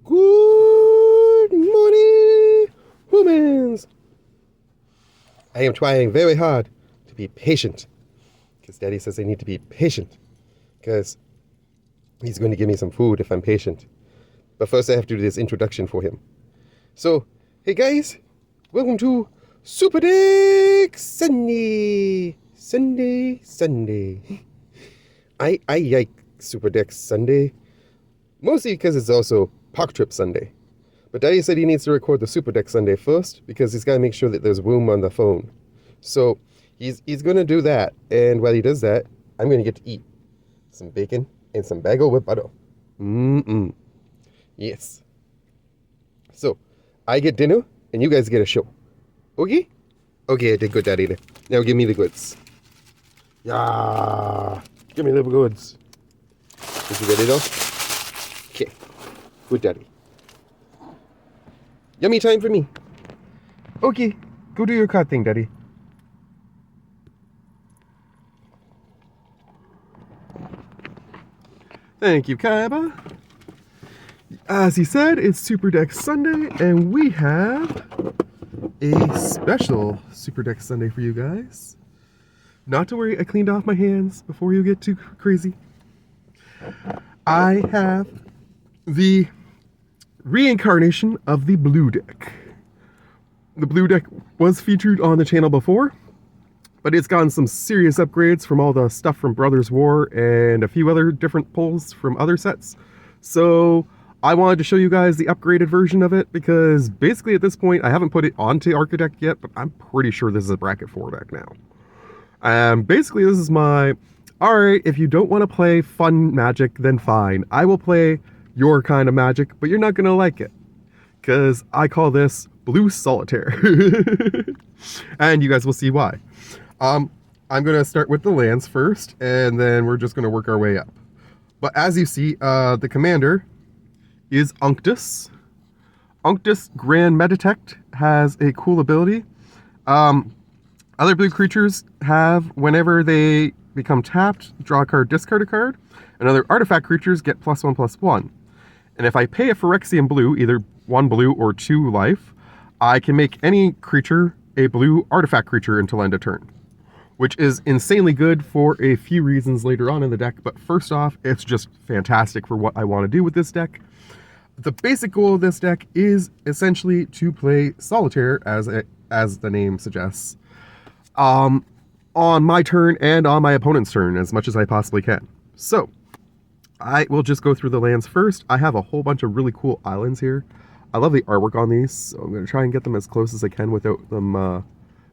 Good morning, humans. I am trying very hard to be patient because Daddy says I need to be patient because he's going to give me some food if I'm patient. But first I have to do this introduction for him. So, hey guys, welcome to Super Deck Sunday. Sunday. I like Super Deck Sunday, mostly because it's also Park Trip Sunday. But Daddy said he needs to record the Super Deck Sunday first because he's got to make sure that there's room on the phone. So he's going to do that, and while he does that, I'm going to get to eat some bacon and some bagel with butter. Yes. So I get dinner, and you guys get a show. Okay? Okay, I did good, Daddy. Now give me the goods. Yeah. Give me the goods. Is you ready though? Okay. Good, Daddy. Yummy time for me. Okay. Go do your card thing, Daddy. Thank you, Kaiba. As he said, it's Super Deck Sunday, and we have a special Super Deck Sunday for you guys. Not to worry, I cleaned off my hands before you get too crazy. I have the reincarnation of the Blue Deck. The Blue Deck was featured on the channel before, but it's gotten some serious upgrades from all the stuff from Brothers War and a few other different pulls from other sets. So I wanted to show you guys the upgraded version of it because basically at this point I haven't put it onto archidekt yet, but I'm pretty sure this is a bracket 4 deck now. Basically this is my, alright, if you don't want to play fun Magic, then fine. I will play your kind of Magic, but you're not going to like it. Because I call this Blue Solitaire. And you guys will see why. I'm going to start with the lands first, and then we're just going to work our way up. But as you see, the commander is Unctus. Unctus Grand Meditect has a cool ability. Other blue creatures have, whenever they become tapped, draw a card, discard a card, and other artifact creatures get +1/+1. And if I pay a Phyrexian blue, either 1 blue or 2 life, I can make any creature a blue artifact creature until end of turn, which is insanely good for a few reasons later on in the deck. But first off, it's just fantastic for what I want to do with this deck. The basic goal of this deck is essentially to play Solitaire, as the name suggests, on my turn and on my opponent's turn as much as I possibly can. So I will just go through the lands first. I have a whole bunch of really cool islands here. I love the artwork on these, so I'm going to try and get them as close as I can without them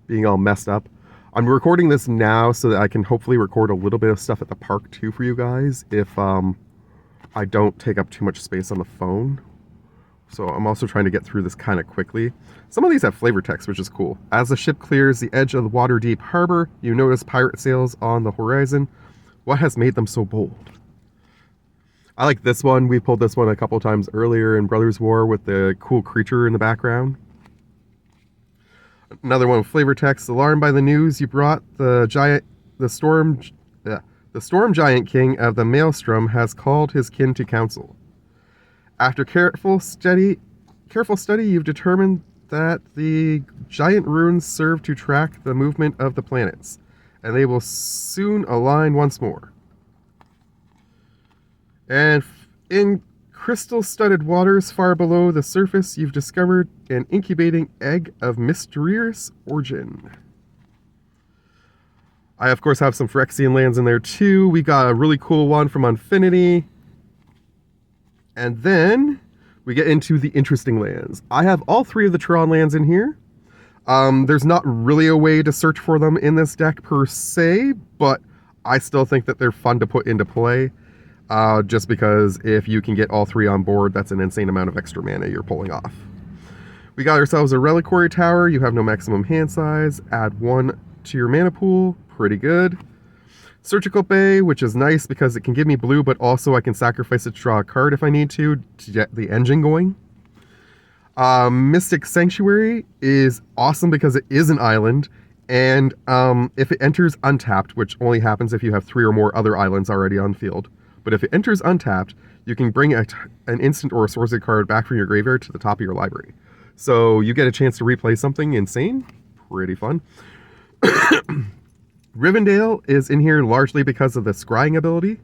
being all messed up. I'm recording this now so that I can hopefully record a little bit of stuff at the park too for you guys if I don't take up too much space on the phone. So I'm also trying to get through this kind of quickly. Some of these have flavor text, which is cool. As the ship clears the edge of the water-deep harbor, you notice pirate sails on the horizon. What has made them so bold? I like this one. We pulled this one a couple times earlier in Brothers War with the cool creature in the background. Another one with flavor text. Alarmed by the news you brought, the storm giant king of the Maelstrom has called his kin to council. After careful study, you've determined that the giant runes serve to track the movement of the planets, and they will soon align once more. And in crystal-studded waters far below the surface, you've discovered an incubating egg of mysterious origin. I, of course, have some Phyrexian lands in there, too. We got a really cool one from Infinity. And then we get into the interesting lands. I have all 3 of the Tron lands in here. There's not really a way to search for them in this deck per se, but I still think that they're fun to put into play. Just because if you can get all 3 on board, that's an insane amount of extra mana you're pulling off. We got ourselves a Reliquary Tower. You have no maximum hand size. Add 1 to your mana pool. Pretty good. Surgical Bay, which is nice because it can give me blue, but also I can sacrifice it to draw a card if I need to get the engine going. Mystic Sanctuary is awesome because it is an island, and if it enters untapped, which only happens if you have 3 or more other islands already on field, but if it enters untapped, you can bring an instant or a sorcery card back from your graveyard to the top of your library. So you get a chance to replay something insane. Pretty fun. Rivendell is in here largely because of the scrying ability.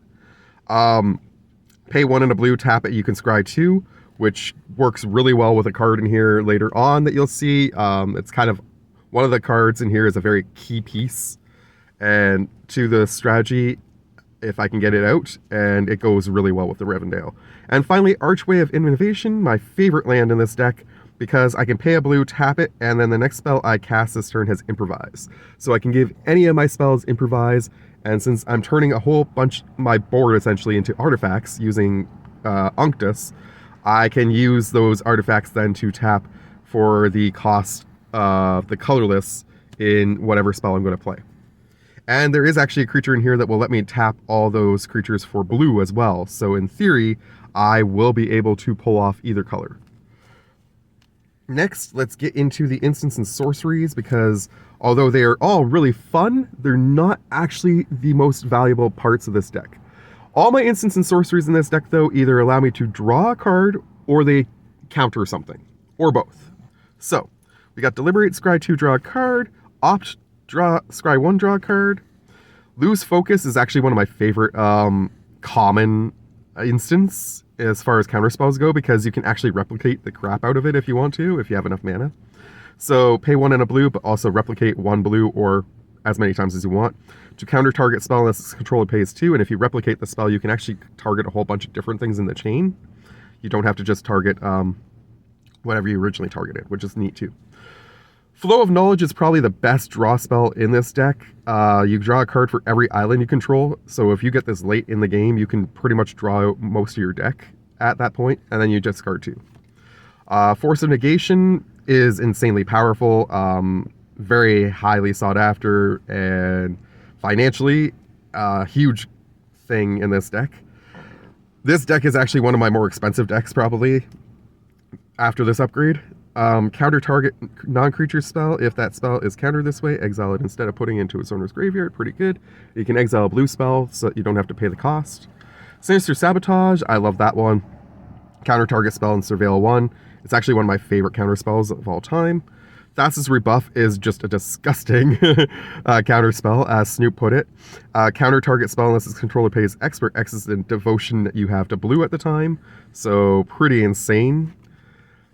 Pay 1 and a blue, tap it, you can scry 2, which works really well with a card in here later on that you'll see. It's kind of one of the cards in here is a very key piece and to the strategy if I can get it out, and it goes really well with the Rivendell. And finally, Archway of Innovation, my favorite land in this deck, because I can pay a blue, tap it, and then the next spell I cast this turn has Improvise. So I can give any of my spells Improvise, and since I'm turning a whole bunch, my board essentially, into artifacts using Unctus, I can use those artifacts then to tap for the cost of the colorless in whatever spell I'm going to play. And there is actually a creature in here that will let me tap all those creatures for blue as well. So in theory, I will be able to pull off either color. Next, let's get into the instants and sorceries, because although they are all really fun, they're not actually the most valuable parts of this deck. All my instants and sorceries in this deck, though, either allow me to draw a card or they counter something, or both. So, we got Deliberate, scry 2, draw a card, Opt, scry 1, draw a card. Lose Focus is actually one of my favorite common instants as far as counterspells go, because you can actually replicate the crap out of it if you want to, if you have enough mana. So pay 1 and a blue, but also replicate 1 blue or as many times as you want. To counter target spell unless its controller pays 2, and if you replicate the spell, you can actually target a whole bunch of different things in the chain. You don't have to just target whatever you originally targeted, which is neat too. Flow of Knowledge is probably the best draw spell in this deck. You draw a card for every island you control, so if you get this late in the game, you can pretty much draw out most of your deck at that point, and then you just discard 2. Force of Negation is insanely powerful, very highly sought after, and financially, a huge thing in this deck. This deck is actually one of my more expensive decks, probably, after this upgrade. Counter target non-creature spell. If that spell is countered this way, exile it instead of putting it into its owner's graveyard. Pretty good. You can exile a blue spell so that you don't have to pay the cost. Sinister Sabotage. I love that one. Counter target spell and Surveil 1. It's actually one of my favorite counter spells of all time. Thassa's Rebuff is just a disgusting counter spell, as Snoop put it. Counter target spell unless its controller pays X, where X is the devotion that you have to blue at the time. So pretty insane.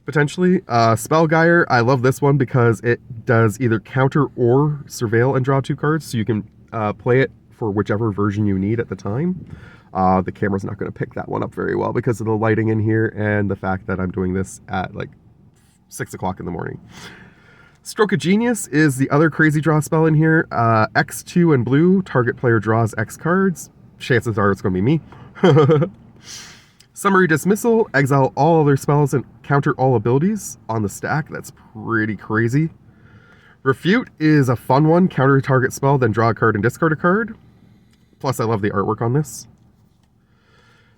Potentially. Spellgeyer, I love this one because it does either counter or surveil and draw 2 cards, so you can play it for whichever version you need at the time. The camera's not going to pick that one up very well because of the lighting in here and the fact that I'm doing this at like 6 o'clock in the morning. Stroke of Genius is the other crazy draw spell in here. X2 and blue, target player draws X cards. Chances are it's going to be me. Summary Dismissal, exile all other spells and counter all abilities on the stack. That's pretty crazy. Refute is a fun one. Counter a target spell, then draw a card and discard a card. Plus, I love the artwork on this.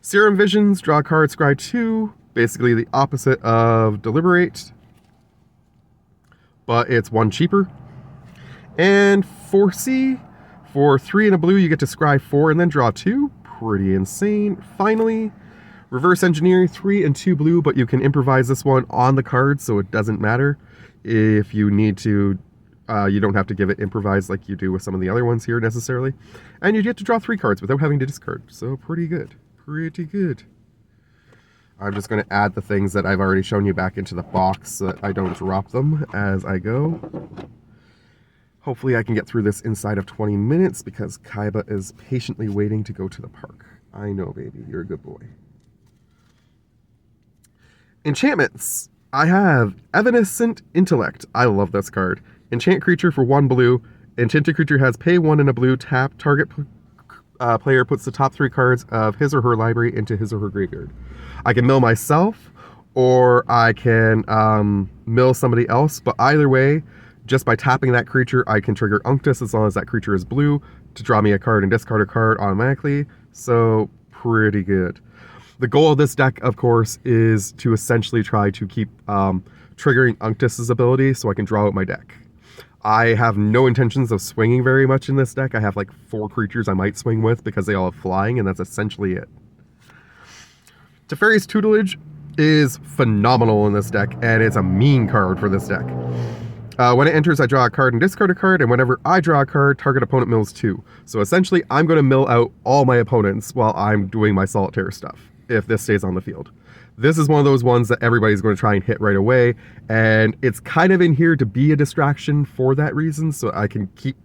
Serum Visions, draw a card, scry 2. Basically the opposite of Deliberate, but it's 1 cheaper. And Foresee, for 3 and a blue, you get to scry 4 and then draw 2. Pretty insane. Finally, Reverse Engineer, 3 and 2 blue, but you can improvise this one on the card, so it doesn't matter. If you need to, you don't have to give it improvise like you do with some of the other ones here necessarily. And you get to draw 3 cards without having to discard, so pretty good. Pretty good. I'm just going to add the things that I've already shown you back into the box so that I don't drop them as I go. Hopefully I can get through this inside of 20 minutes because Kaiba is patiently waiting to go to the park. I know, baby. You're a good boy. Enchantments. I have Evanescent Intellect. I love this card. Enchant creature for 1 blue. Enchanted creature has pay 1 and a blue. Tap. Target player puts the top 3 cards of his or her library into his or her graveyard. I can mill myself, or I can mill somebody else, but either way, just by tapping that creature, I can trigger Unctus as long as that creature is blue to draw me a card and discard a card automatically. So, pretty good. The goal of this deck, of course, is to essentially try to keep triggering Unctus's ability so I can draw out my deck. I have no intentions of swinging very much in this deck. I have like 4 creatures I might swing with because they all have flying, and that's essentially it. Teferi's Tutelage is phenomenal in this deck, and it's a mean card for this deck. When it enters, I draw a card and discard a card, and whenever I draw a card, target opponent mills 2. So essentially, I'm going to mill out all my opponents while I'm doing my Solitaire stuff, if this stays on the field. This is one of those ones that everybody's going to try and hit right away, and it's kind of in here to be a distraction for that reason, so I can keep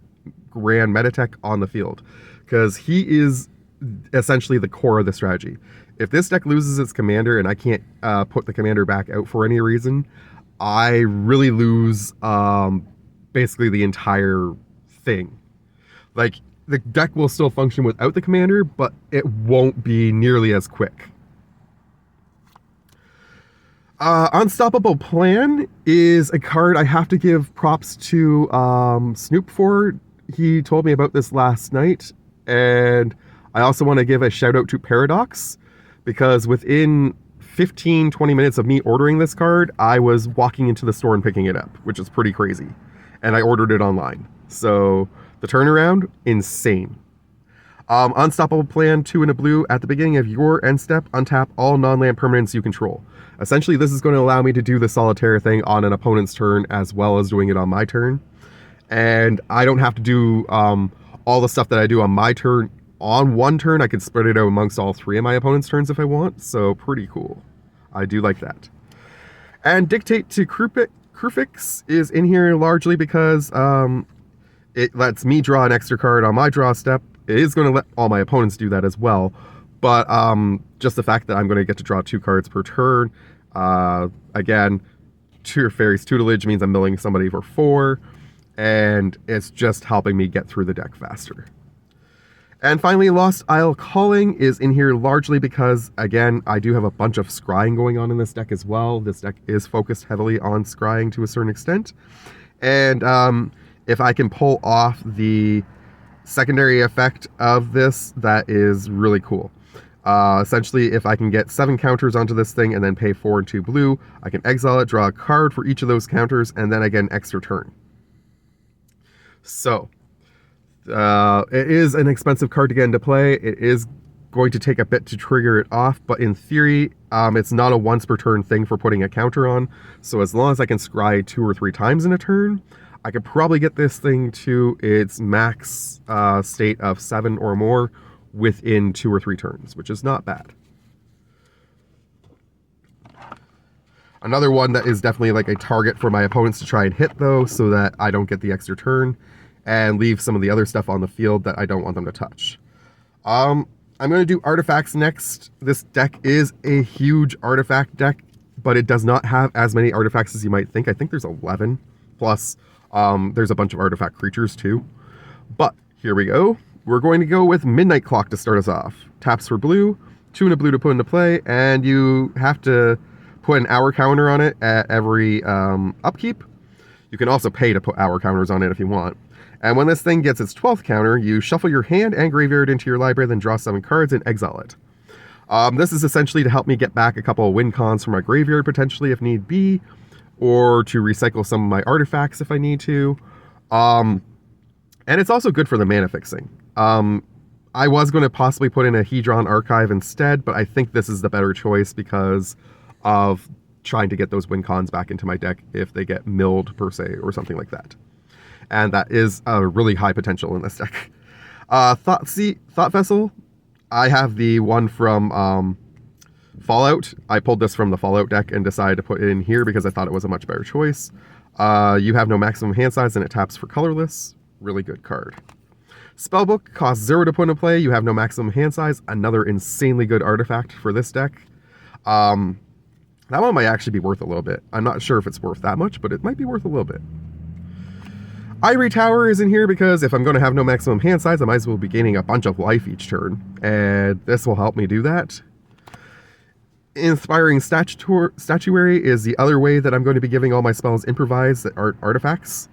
Grand Metatech on the field, because he is essentially the core of the strategy. If this deck loses its commander and I can't put the commander back out for any reason, I really lose basically the entire thing. Like, the deck will still function without the commander, but it won't be nearly as quick. Unstoppable Plan is a card I have to give props to Snoop for. He told me about this last night, and I also want to give a shout out to Paradox, because within 15-20 minutes of me ordering this card, I was walking into the store and picking it up, which is pretty crazy. And I ordered it online. So the turnaround, insane. Unstoppable Plan, 2 and a blue. At the beginning of your end step, untap all non-land permanents you control. Essentially, this is going to allow me to do the Solitaire thing on an opponent's turn as well as doing it on my turn. And I don't have to do all the stuff that I do on my turn on one turn. I could spread it out amongst all 3 of my opponent's turns if I want. So pretty cool. I do like that. And Dictate to Krufix is in here largely because it lets me draw an extra card on my draw step. It is going to let all my opponents do that as well. But just the fact that I'm going to get to draw 2 cards per turn. Again, Teferi's Tutelage means I'm milling somebody for 4. And it's just helping me get through the deck faster. And finally, Lost Isle Calling is in here largely because, again, I do have a bunch of scrying going on in this deck as well. This deck is focused heavily on scrying to a certain extent. And if I can pull off the secondary effect of this, that is really cool. Essentially, if I can get 7 counters onto this thing and then pay 4 and 2 blue, I can exile it, draw a card for each of those counters, and then I get an extra turn. So, it is an expensive card to get into play. It is going to take a bit to trigger it off, but in theory, it's not a once per turn thing for putting a counter on. So as long as I can scry 2 or 3 times in a turn, I could probably get this thing to its max state of 7 or more within 2 or 3 turns, which is not bad. Another one that is definitely like a target for my opponents to try and hit, though, so that I don't get the extra turn and leave some of the other stuff on the field that I don't want them to touch. I'm going to do artifacts next. This deck is a huge artifact deck, but it does not have as many artifacts as you might think. I think there's 11, plus there's a bunch of artifact creatures too. But here we go. We're going to go with Midnight Clock to start us off. Taps for blue, 2 and a blue to put into play, and you have to put an hour counter on it at every upkeep. You can also pay to put hour counters on it if you want. And when this thing gets its 12th counter, you shuffle your hand and graveyard into your library, then draw 7 cards and exile it. This is essentially to help me get back a couple of win cons from my graveyard, potentially, if need be, or to recycle some of my artifacts if I need to. And it's also good for the mana fixing. I was going to possibly put in a Hedron Archive instead, but I think this is the better choice because of trying to get those win cons back into my deck if they get milled, per se, or something like that. And that is a really high potential in this deck. Thought Vessel, I have the one from Fallout. I pulled this from the Fallout deck and decided to put it in here because I thought it was a much better choice. You have no maximum hand size and it taps for colorless. Really good card. Spellbook costs 0 to put into play. You have no maximum hand size. Another insanely good artifact for this deck. That one might actually be worth a little bit. I'm not sure if it's worth that much, but it might be worth a little bit. Ivory Tower is in here because if I'm going to have no maximum hand size, I might as well be gaining a bunch of life each turn. And this will help me do that. Inspiring Statuary is the other way that I'm going to be giving all my spells improvise that aren't artifacts.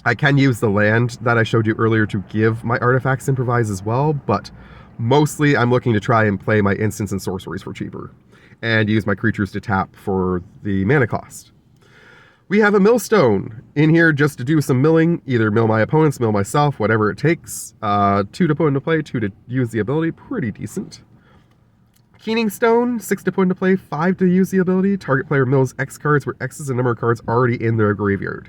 I can use the land that I showed you earlier to give my artifacts improvise as well, but mostly I'm looking to try and play my instants and sorceries for cheaper and use my creatures to tap for the mana cost. We have a Millstone in here just to do some milling, either mill my opponents, mill myself, whatever it takes. 2 to put into play, 2 to use the ability, pretty decent. Keening Stone, 6 to put into play, 5 to use the ability. Target player mills X cards, where X is the number of cards already in their graveyard.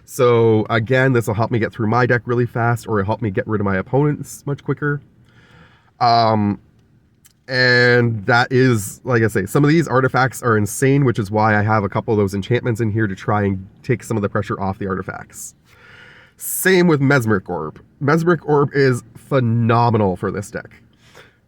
So again, this will help me get through my deck really fast, or it'll help me get rid of my opponents much quicker. And that is, like I say, some of these artifacts are insane, which is why I have a couple of those enchantments in here to try and take some of the pressure off the artifacts. Same with Mesmeric Orb. Mesmeric Orb is phenomenal for this deck.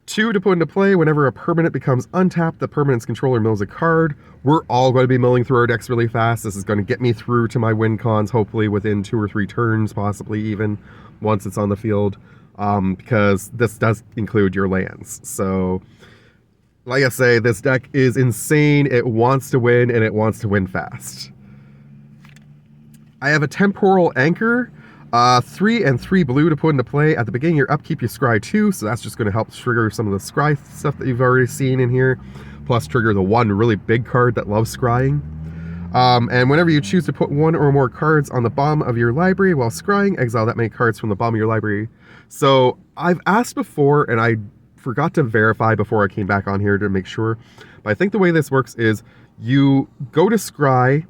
2 to put into play. Whenever a permanent becomes untapped, the permanent's controller mills a card. We're all going to be milling through our decks really fast. This is going to get me through to my win cons, hopefully within 2 or 3 turns, possibly even, once it's on the field, because this does include your lands. So, like I say, this deck is insane. It wants to win, and it wants to win fast. I have a Temporal Anchor. 3 and 3 blue to put into play. At the beginning of your upkeep, you scry 2, so that's just going to help trigger some of the scry stuff that you've already seen in here, plus trigger the one really big card that loves scrying. And whenever you choose to put 1 or more cards on the bottom of your library while scrying, exile that many cards from the bottom of your library. So I've asked before, and I forgot to verify before I came back on here to make sure, but I think the way this works is you go to scry,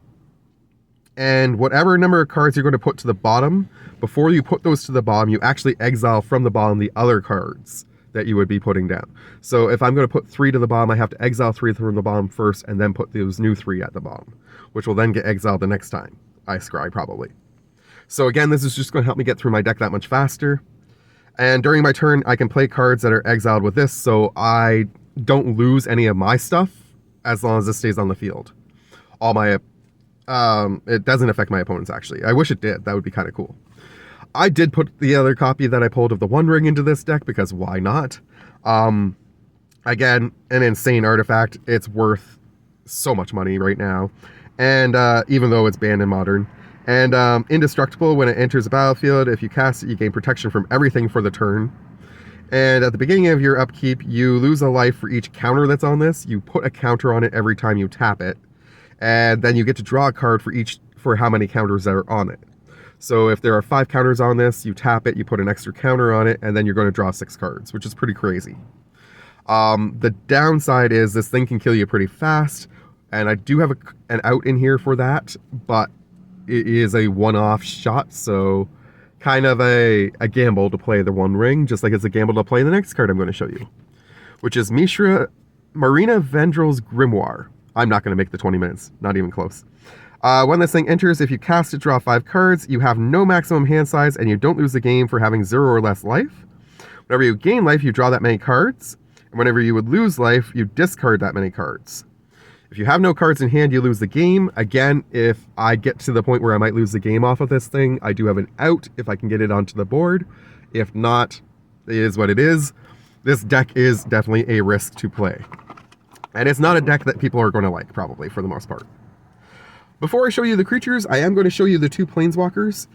and whatever number of cards you're going to put to the bottom, before you put those to the bottom, you actually exile from the bottom the other cards that you would be putting down. So if I'm going to put 3 to the bottom, I have to exile 3 from the bottom first, and then put those new 3 at the bottom, which will then get exiled the next time I scry, probably. So again, this is just going to help me get through my deck that much faster. And during my turn, I can play cards that are exiled with this, so I don't lose any of my stuff as long as this stays on the field. All my it doesn't affect my opponents, actually. I wish it did. That would be kind of cool. I did put the other copy that I pulled of the One Ring into this deck, because why not? Again, an insane artifact. It's worth so much money right now. And even though it's banned in Modern. And indestructible. When it enters the battlefield, if you cast it, you gain protection from everything for the turn. And at the beginning of your upkeep, you lose a life for each counter that's on this. You put a counter on it every time you tap it. And then you get to draw a card for how many counters that are on it. So if there are 5 counters on this, you tap it, you put an extra counter on it, and then you're going to draw 6 cards, which is pretty crazy. The downside is this thing can kill you pretty fast, and I do have an out in here for that, but it is a one-off shot, so kind of a gamble to play the One Ring, just like it's a gamble to play the next card I'm going to show you, which is Marina Vendrell's Grimoire. I'm not going to make the 20 minutes, not even close. When this thing enters, if you cast it, draw 5 cards, you have no maximum hand size, and you don't lose the game for having 0 or less life. Whenever you gain life, you draw that many cards, and whenever you would lose life, you discard that many cards. If you have no cards in hand, you lose the game. Again, if I get to the point where I might lose the game off of this thing, I do have an out if I can get it onto the board. If not, it is what it is. This deck is definitely a risk to play. And it's not a deck that people are going to like, probably, for the most part. Before I show you the creatures, I am going to show you the 2 planeswalkers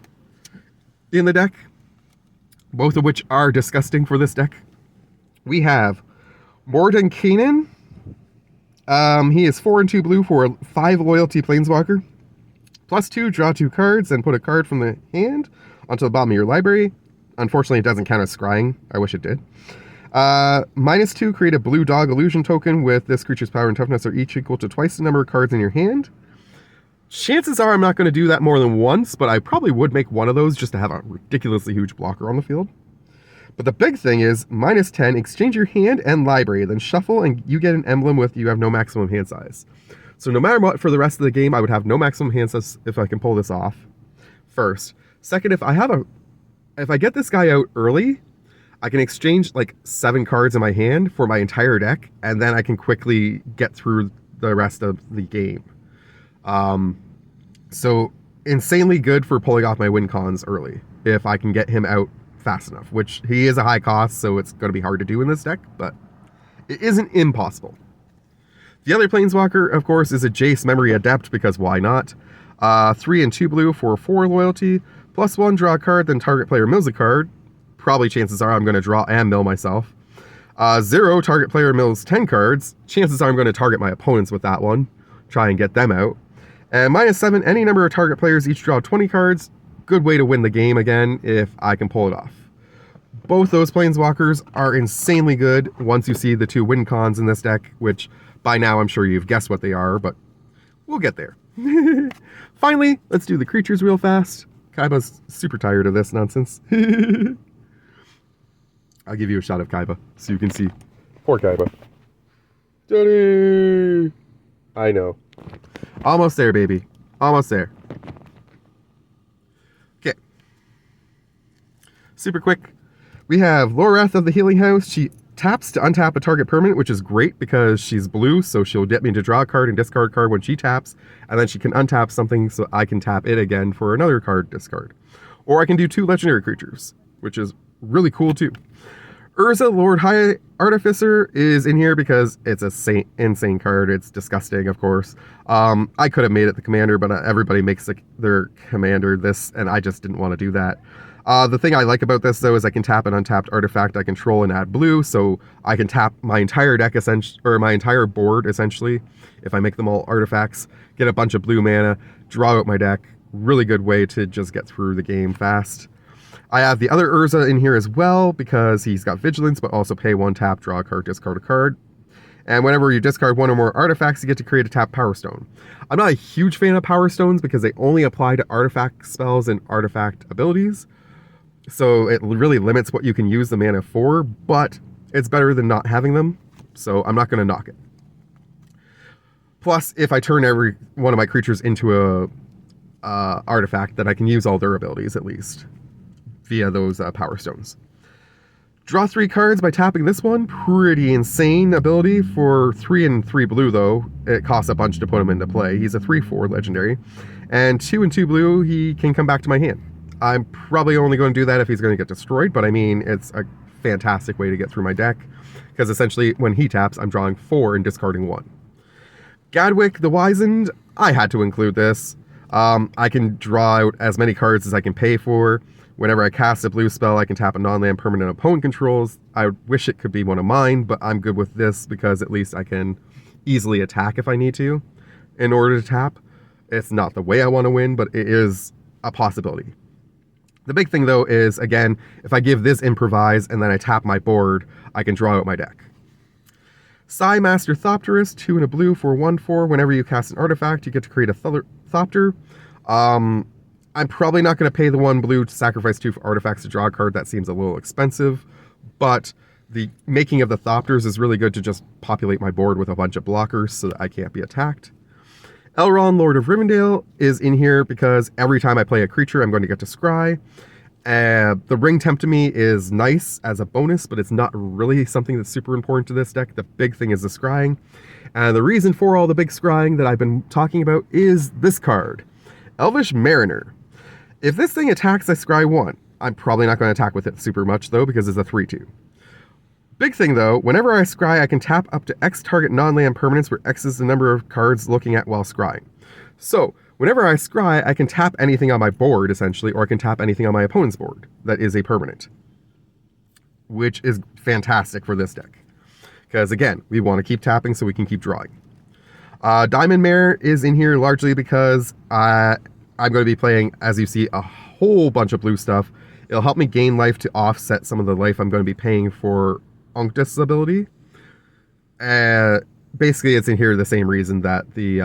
in the deck, both of which are disgusting for this deck. We have Mordenkainen. He is 4 and 2 blue for a 5 loyalty planeswalker. +2, draw 2 cards, and put a card from the hand onto the bottom of your library. Unfortunately, it doesn't count as scrying. I wish it did. -2, create a blue dog illusion token with this creature's power and toughness are each equal to twice the number of cards in your hand. Chances are I'm not going to do that more than once, but I probably would make one of those just to have a ridiculously huge blocker on the field. But the big thing is, -10, exchange your hand and library, then shuffle and you get an emblem with you have no maximum hand size. So no matter what, for the rest of the game, I would have no maximum hand size if I can pull this off. First. Second, if I get this guy out early, I can exchange like 7 cards in my hand for my entire deck, and then I can quickly get through the rest of the game. So insanely good for pulling off my win cons early, if I can get him out fast enough, which he is a high cost, so it's going to be hard to do in this deck, but it isn't impossible. The other planeswalker, of course, is a Jace Memory Adept, because why not? 3 and 2 blue for 4 loyalty, +1, draw a card, then target player mills a card. Probably chances are I'm going to draw and mill myself. 0, target player mills 10 cards. Chances are I'm going to target my opponents with that one. Try and get them out. And -7, any number of target players each draw 20 cards. Good way to win the game again if I can pull it off. Both those planeswalkers are insanely good once you see the 2 win cons in this deck, which by now I'm sure you've guessed what they are, but we'll get there. Finally, let's do the creatures real fast. Kaiba's super tired of this nonsense. I'll give you a shot of Kaiba so you can see. Poor Kaiba. Daddy! I know. Almost there, baby. Almost there. Okay. Super quick. We have Loreth of the Healing House. She taps to untap a target permanent, which is great because she's blue, so she'll get me to draw a card and discard a card when she taps, and then she can untap something so I can tap it again for another card discard. Or I can do 2 legendary creatures, which is really cool too. Urza, Lord High Artificer, is in here because it's a insane card. It's disgusting, of course. I could have made it the commander, but everybody makes their commander this, and I just didn't want to do that. The thing I like about this, though, is I can tap an untapped artifact I control and add blue, so I can tap my entire deck, or my entire board, essentially, if I make them all artifacts, get a bunch of blue mana, draw out my deck. Really good way to just get through the game fast. I have the other Urza in here as well, because he's got Vigilance, but also pay 1 tap, draw a card, discard a card. And whenever you discard 1 or more artifacts, you get to create a tap Power Stone. I'm not a huge fan of Power Stones because they only apply to artifact spells and artifact abilities. So it really limits what you can use the mana for, but it's better than not having them, so I'm not going to knock it. Plus, if I turn every one of my creatures into a artifact, then I can use all their abilities at least via those Power Stones. Draw 3 cards by tapping this one. Pretty insane ability for 3 and 3 blue, though. It costs a bunch to put him into play. He's a 3/4 legendary. And 2 and 2 blue, he can come back to my hand. I'm probably only going to do that if he's going to get destroyed, but I mean, it's a fantastic way to get through my deck, because essentially when he taps, I'm drawing 4 and discarding 1. Gadwick the Wizened, I had to include this. I can draw out as many cards as I can pay for. Whenever I cast a blue spell, I can tap a non-land permanent opponent controls. I wish it could be one of mine, but I'm good with this because at least I can easily attack if I need to in order to tap. It's not the way I want to win, but it is a possibility. The big thing, though, is, again, if I give this Improvise and then I tap my board, I can draw out my deck. Psy Master Thopterist, 2 and a blue for 1/4. Whenever you cast an artifact, you get to create a Thopter. I'm probably not going to pay the 1 blue to sacrifice 2 artifacts to draw a card. That seems a little expensive, but the making of the Thopters is really good to just populate my board with a bunch of blockers so that I can't be attacked. Elrond, Lord of Rivendell, is in here because every time I play a creature, I'm going to get to scry. The Ring Temptamy is nice as a bonus, but it's not really something that's super important to this deck. The big thing is the scrying. And the reason for all the big scrying that I've been talking about is this card, Elvish Mariner. If this thing attacks, I scry 1. I'm probably not going to attack with it super much, though, because it's a 3/2. Big thing, though, whenever I scry, I can tap up to X target non-land permanents, where X is the number of cards looking at while scrying. So, whenever I scry, I can tap anything on my board, essentially, or I can tap anything on my opponent's board that is a permanent, which is fantastic for this deck. Because, again, we want to keep tapping so we can keep drawing. Diamond Mare is in here largely because I'm going to be playing, as you see, a whole bunch of blue stuff. It'll help me gain life to offset some of the life I'm going to be paying for Unctus' ability. Basically, it's in here the same reason that the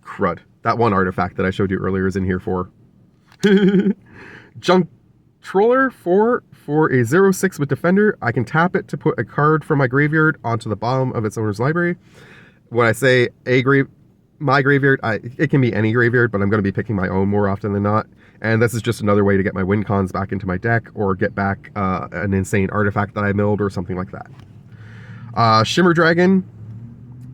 crud, that one artifact that I showed you earlier is in here for. Junk Troller for a 0/6 with Defender. I can tap it to put a card from my graveyard onto the bottom of its owner's library. When I say my graveyard, it can be any graveyard, but I'm going to be picking my own more often than not. And this is just another way to get my win cons back into my deck, or get back an insane artifact that I milled, or something like that. Shimmer Dragon.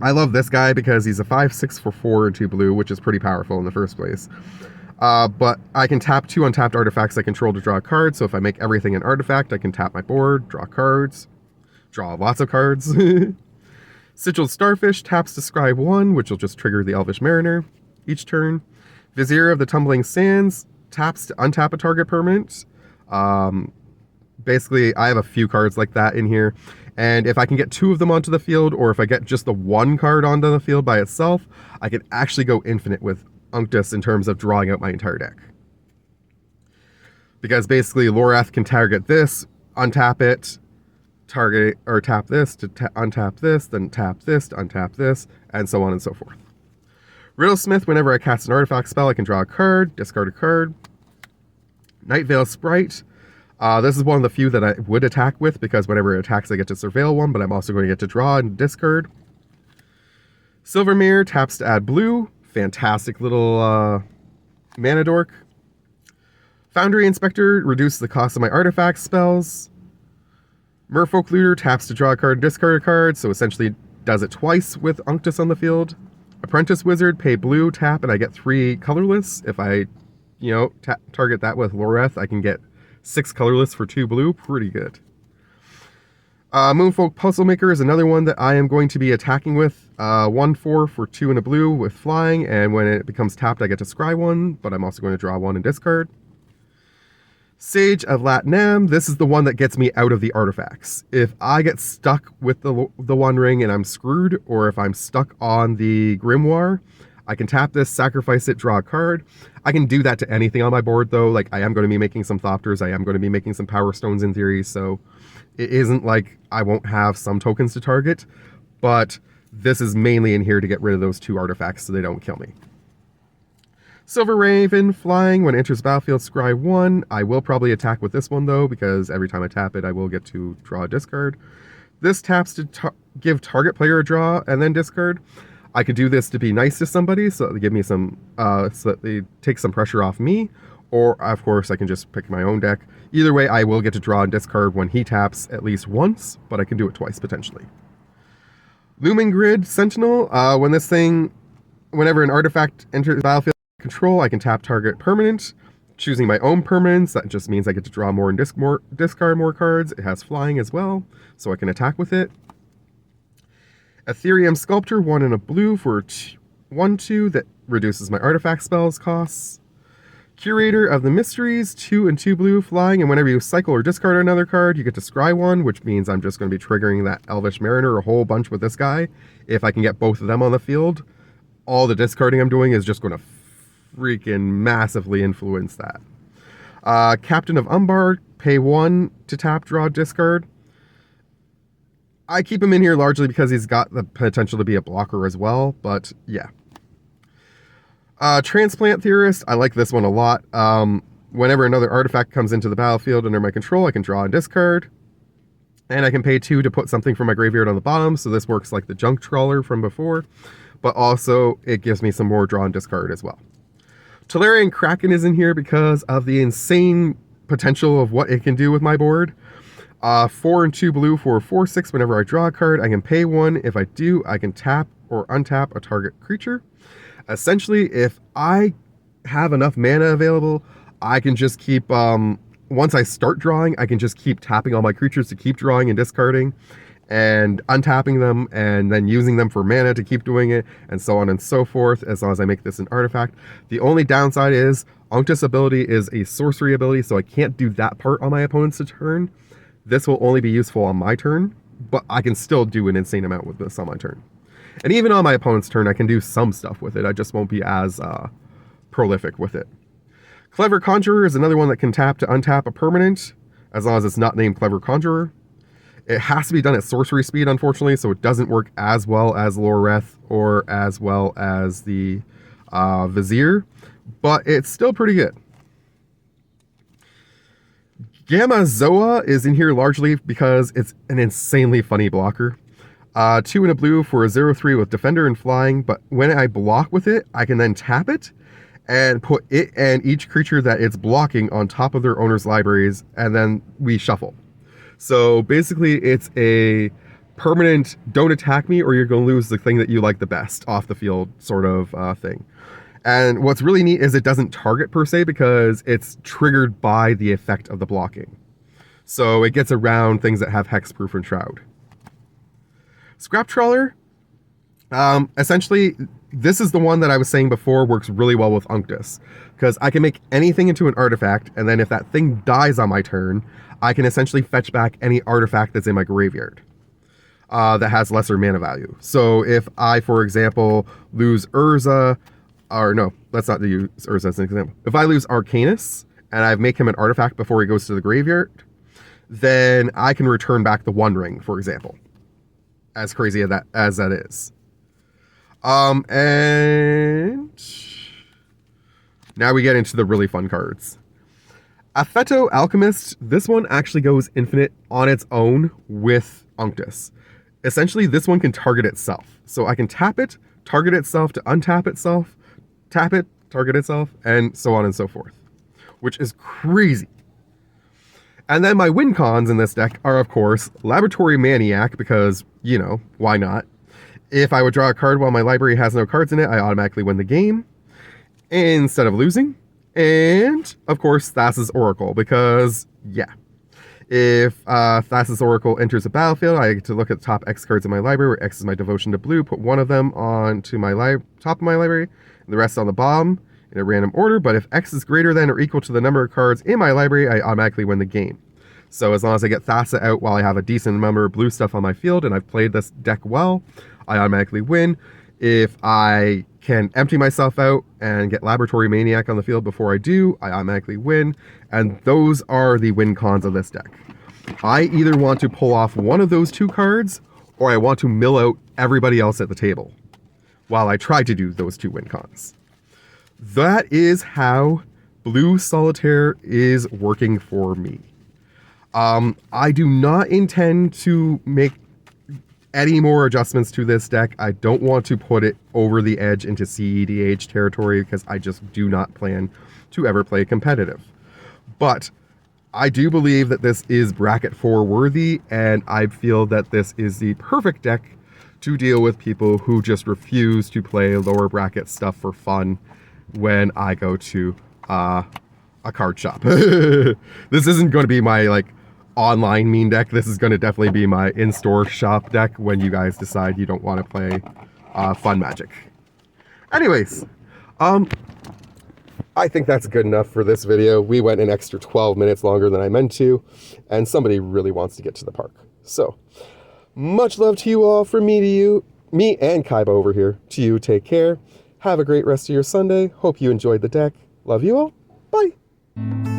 I love this guy because he's a 5/6 for 4 and 2 blue, which is pretty powerful in the first place. But I can tap 2 untapped artifacts I control to draw a card, so if I make everything an artifact, I can tap my board, draw cards, draw lots of cards. Sigiled Starfish taps to scry 1, which will just trigger the Elvish Mariner each turn. Vizier of the Tumbling Sands taps to untap a target permanent. Basically, I have a few cards like that in here, and if I can get 2 of them onto the field, or if I get just the 1 card onto the field by itself, I can actually go infinite with Unctus in terms of drawing out my entire deck. because basically Loreth can target this, untap it, target or tap this to untap this, then tap this to untap this, and so on and so forth. Riddlesmith, whenever I cast an artifact spell, I can draw a card, discard a card. Night Veil Sprite. This is one of the few that I would attack with, because whenever it attacks, I get to surveil one, but I'm also going to get to draw and discard. Silvermere taps to add blue. Fantastic little mana dork. Foundry Inspector reduces the cost of my artifact spells. Merfolk Looter taps to draw a card and discard a card, so essentially does it twice with Unctus on the field. Apprentice Wizard, pay blue, tap, and I get 3 colorless. If I, target that with Loreth, I can get 6 colorless for 2 blue. Pretty good. Moonfolk Puzzle Maker is another one that I am going to be attacking with. 1/4 for 2 and a blue with flying, and when it becomes tapped, I get to scry 1, but I'm also going to draw 1 and discard. Sage of Latnam, this is the one that gets me out of the artifacts. If I get stuck with the One Ring and I'm screwed, or if I'm stuck on the Grimoire, I can tap this, sacrifice it, draw a card. I can do that to anything on my board, though. Like, I am going to be making some Thopters, I am going to be making some Power Stones in theory, so it isn't like I won't have some tokens to target, but this is mainly in here to get rid of those 2 artifacts so they don't kill me. Silver Raven, flying, when it enters battlefield, scry 1. I will probably attack with this one, though, because every time I tap it, I will get to draw a discard. This taps to give target player a draw and then discard. I could do this to be nice to somebody, so that they give me some, so that they take some pressure off me, or, of course, I can just pick my own deck. Either way, I will get to draw and discard when he taps at least once, but I can do it twice, potentially. Lumen Grid Sentinel, whenever an artifact enters battlefield control, I can tap target permanent, choosing my own permanents. That just means I get to draw more and discard more cards. It has flying as well, so I can attack with it. Ethereum Sculptor, 1 and a blue for 1/2 that reduces my artifact spells costs. Curator of the Mysteries, 2 and 2 blue flying, and whenever you cycle or discard another card, you get to scry 1, which means I'm just going to be triggering that Elvish Mariner a whole bunch with this guy. If I can get both of them on the field, all the discarding I'm doing is just going to freaking massively influence that. Captain of Umbar, pay 1 to tap, draw, discard. I keep him in here largely because he's got the potential to be a blocker as well, but yeah. Transplant Theorist, I like this one a lot. Whenever another artifact comes into the battlefield under my control, I can draw and discard. And I can pay 2 to put something from my graveyard on the bottom, so this works like the Junk Trawler from before, but also it gives me some more draw and discard as well. Tolarian Kraken is in here because of the insane potential of what it can do with my board. 4 and 2 blue for 4/6. Whenever I draw a card, I can pay 1. If I do, I can tap or untap a target creature. Essentially, if I have enough mana available, I can just keep, once I start drawing, I can just keep tapping all my creatures to keep drawing and discarding, and untapping them, and then using them for mana to keep doing it, and so on and so forth, as long as I make this an artifact. The only downside is, Unctus ability is a sorcery ability, so I can't do that part on my opponent's turn. This will only be useful on my turn, but I can still do an insane amount with this on my turn. And even on my opponent's turn, I can do some stuff with it. I just won't be as prolific with it. Clever Conjurer is another one that can tap to untap a permanent, as long as it's not named Clever Conjurer. It has to be done at sorcery speed, unfortunately, so it doesn't work as well as Loreth or as well as the Vizier, but it's still pretty good. Gamma Zoa is in here largely because it's an insanely funny blocker. 2 and a blue for a 0/3 with Defender and Flying, but when I block with it, I can then tap it and put it and each creature that it's blocking on top of their owner's libraries, and then we shuffle. So basically, it's a permanent don't attack me or you're going to lose the thing that you like the best off the field sort of thing. And what's really neat is it doesn't target per se because it's triggered by the effect of the blocking. So it gets around things that have Hexproof and Shroud. Scrap Trawler, essentially, this is the one that I was saying before works really well with Unctus, because I can make anything into an artifact, and then if that thing dies on my turn, I can essentially fetch back any artifact that's in my graveyard that has lesser mana value. So if I, for example, lose Urza, or no, let's not use Urza as an example. If I lose Arcanus, and I've make him an artifact before he goes to the graveyard, then I can return back the One Ring, for example. As crazy as that is. And now we get into the really fun cards. Affetto Alchemist, this one actually goes infinite on its own with Unctus. Essentially, this one can target itself. So I can tap it, target itself to untap itself, tap it, target itself, and so on and so forth. Which is crazy. And then my win cons in this deck are, of course, Laboratory Maniac, because, you know, why not? If I would draw a card while my library has no cards in it, I automatically win the game instead of losing. And, of course, Thassa's Oracle, because, yeah. If Thassa's Oracle enters the battlefield, I get to look at the top X cards in my library, where X is my devotion to blue, put one of them onto my top of my library, and the rest on the bottom in a random order. But if X is greater than or equal to the number of cards in my library, I automatically win the game. So as long as I get Thassa out while I have a decent number of blue stuff on my field, and I've played this deck well, I automatically win. If I can empty myself out and get Laboratory Maniac on the field before I do, I automatically win. And those are the win cons of this deck. I either want to pull off one of those two cards, or I want to mill out everybody else at the table while I try to do those two win cons. That is how Blue Solitaire is working for me. I do not intend to make any more adjustments to this deck. I don't want to put it over the edge into CEDH territory because I just do not plan to ever play competitive. But I do believe that this is bracket 4 worthy, and I feel that this is the perfect deck to deal with people who just refuse to play lower bracket stuff for fun when I go to a card shop. This isn't going to be my online meme deck. This is going to definitely be my in-store shop deck when you guys decide you don't want to play fun Magic. Anyways, I think that's good enough for this video. We went an extra 12 minutes longer than I meant to, and somebody really wants to get to the park. So, much love to you all from me to you, me and Kaiba over here. To you, take care. Have a great rest of your Sunday. Hope you enjoyed the deck. Love you all. Bye.